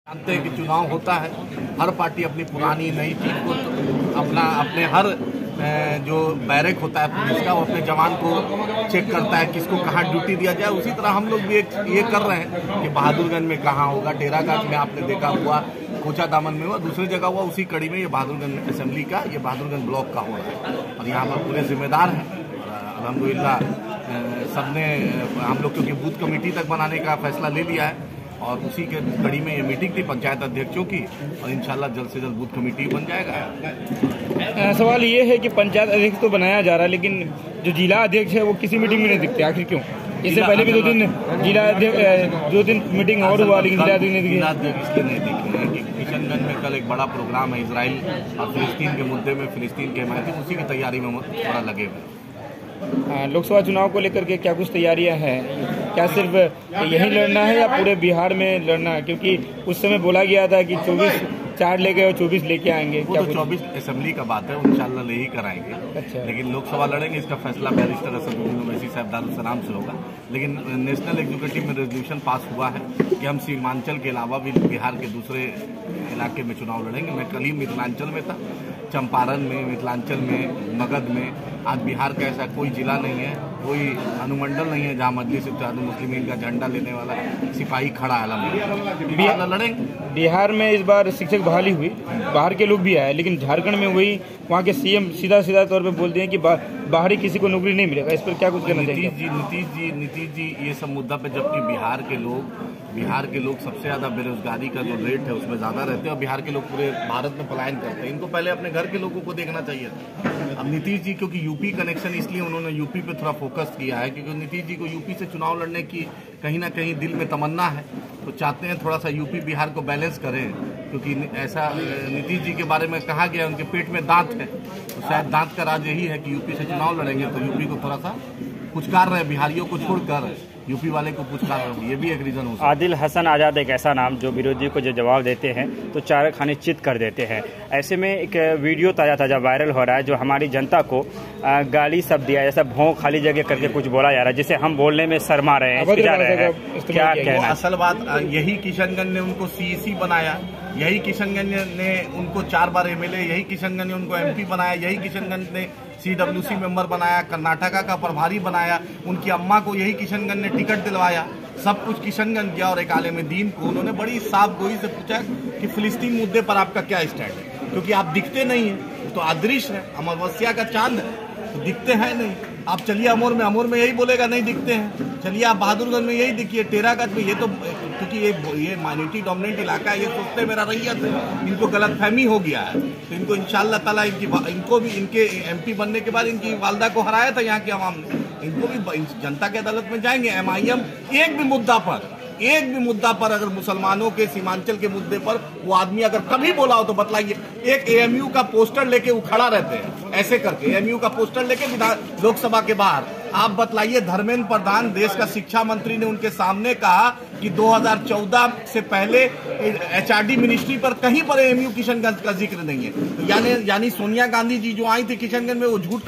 जानते हैं कि चुनाव होता है, हर पार्टी अपनी पुरानी नई चीज को अपने हर जो बैरक होता है पुलिस का, वो अपने जवान को चेक करता है किसको कहाँ ड्यूटी दिया जाए। उसी तरह हम लोग भी ये कर रहे हैं कि बहादुरगंज में कहाँ होगा, डेरागाछ में आपने देखा हुआ, कोचा दामन में हुआ, दूसरी जगह हुआ, उसी कड़ी में ये बहादुरगंज असेंबली का, ये बहादुरगंज ब्लॉक का हो रहा है और यहाँ पर पूरे जिम्मेदार हैं। अल्हम्दुलिल्लाह सबने हम लोग क्योंकि बूथ कमेटी तक बनाने का फैसला ले लिया है और उसी के कड़ी में ये मीटिंग थी पंचायत अध्यक्षों की और इंशाल्लाह जल्द से जल्द बूथ कमेटी बन जाएगा। सवाल ये है कि पंचायत अध्यक्ष तो बनाया जा रहा है, लेकिन जो जिला अध्यक्ष है वो किसी मीटिंग में नहीं दिखते, आखिर क्यों? इससे पहले भी 2 दिन मीटिंग और हुआ, लेकिन जिला अध्यक्ष इसलिए नहीं दिखे हैं कि किशनगंज में कल एक बड़ा प्रोग्राम है इजराइल और फिलिस्तीन के मुद्दे में, फिलिस्तीन के हिमायती, उसी की तैयारी में थोड़ा लगे हुए। लोकसभा चुनाव को लेकर के क्या कुछ तैयारियां हैं? क्या सिर्फ यहीं लड़ना है या पूरे बिहार में लड़ना है? क्योंकि उस समय बोला गया था कि 24 ले गए और 24 लेके आएंगे। वो तो 24 असेंबली का बात है, इंशाल्लाह ले ही कराएंगे। अच्छा। लेकिन लोकसभा लड़ेंगे, इसका फैसला बैरिस्टर असदुद्दीन ओवैसी साहब दारुसलाम से होगा। लेकिन नेशनल एग्जीक्यूटिव में रेजोल्यूशन पास हुआ है कि हम सीमांचल के अलावा भी बिहार के दूसरे इलाके में चुनाव लड़ेंगे। मैं कल ही मिथिलांचल में था, चंपारण में, मिथिलांचल में, मगध में। आज बिहार का ऐसा कोई जिला नहीं है, कोई अनुमंडल नहीं है जहां मजलिस इत्तेहादुल मुस्लिमीन का झंडा लेने वाला सिपाही खड़ा है। बिहार लड़ेंगे। बिहार में इस बार शिक्षक बहाली हुई, बाहर के लोग भी आए, लेकिन झारखंड में वही वहाँ के सीएम सीधा तौर पे बोलते हैं कि बाहरी किसी को नौकरी नहीं मिलेगा। इस पर क्या कुछ कहना चाहिए? नीतीश जी ये सब मुद्दा पे, जबकि बिहार के लोग सबसे ज्यादा बेरोजगारी का जो रेट है उसमें ज्यादा रहते हैं और बिहार के लोग पूरे भारत में पलायन करते हैं। इनको पहले अपने घर के लोगों को देखना चाहिए था। अब नीतीश जी क्योंकि यूपी कनेक्शन, इसलिए उन्होंने यूपी पे थोड़ा फोकस किया है, क्योंकि नीतीश जी को यूपी से चुनाव लड़ने की कहीं ना कहीं दिल में तमन्ना है, तो चाहते हैं थोड़ा सा यूपी बिहार को बैलेंस करें। क्योंकि ऐसा नीतीश जी के बारे में कहा गया उनके पेट में दांत है, तो शायद दांत का राज यही है कि यूपी से चुनाव लड़ेंगे तो यूपी को थोड़ा सा पुचकार रहे, बिहारियों को छोड़कर यूपी वाले को पुचकार रहे, ये भी एक रीजन हो सकता है। आदिल हसन आजाद एक ऐसा नाम जो विरोधी को जो जवाब देते हैं तो चार खाने चित कर देते हैं। ऐसे में एक वीडियो ताज़ा वायरल हो रहा है जो हमारी जनता को गाली सब दिया, जैसा भों खाली जगह करके कुछ बोला जा रहा है, जिसे हम बोलने में शर्मा रहे हैं, क्या कहना? असल बात यही किशनगंज ने उनको सीईसी बनाया, यही किशनगंज ने उनको 4 बार एमएलए, यही किशनगंज ने उनको एमपी बनाया, यही किशनगंज ने सीडब्ल्यूसी मेंबर बनाया, कर्नाटका का प्रभारी बनाया, उनकी अम्मा को यही किशनगंज ने टिकट दिलवाया। सब कुछ किशनगंज गया और एक आलिम दीन को उन्होंने बड़ी साफ गोई से पूछा कि फिलिस्तीन मुद्दे पर आपका क्या स्टैंड है, क्योंकि आप दिखते नहीं हैं, तो अदृश्य है, अमावस्या का चांद है, तो दिखते हैं नहीं। आप चलिए अमोर में यही बोलेगा नहीं दिखते हैं, चलिए आप बहादुरगंज में यही दिखिए, टेरागंज में, ये तो क्योंकि ये माइनॉरिटी डोमिनेंट इलाका है, ये सोचते मेरा रैयत है, इनको गलतफहमी हो गया है। तो इनको इंशाअल्लाह ताला इनको भी इनके एमपी बनने के बाद इनकी वालदा को हराया था यहाँ की आवाम ने, इनको भी जनता की अदालत में जाएंगे। एमआईएम एक भी मुद्दा पर अगर मुसलमानों के सीमांचल के मुद्दे पर वो आदमी अगर कभी बोला हो तो बतलाइए। एक एएमयू का पोस्टर लेके वो खड़ा रहते हैं ऐसे करके, एएमयू का पोस्टर लेके लोकसभा के बाहर, आप बतलाइए। धर्मेंद्र प्रधान देश का शिक्षा मंत्री ने उनके सामने कहा कि 2014 से पहले एचआरडी मिनिस्ट्री पर कहीं पर एएमयू किशनगंज का जिक्र नहीं है। तो यानी सोनिया गांधी जी जो आई थी किशनगंज में, वो झूठ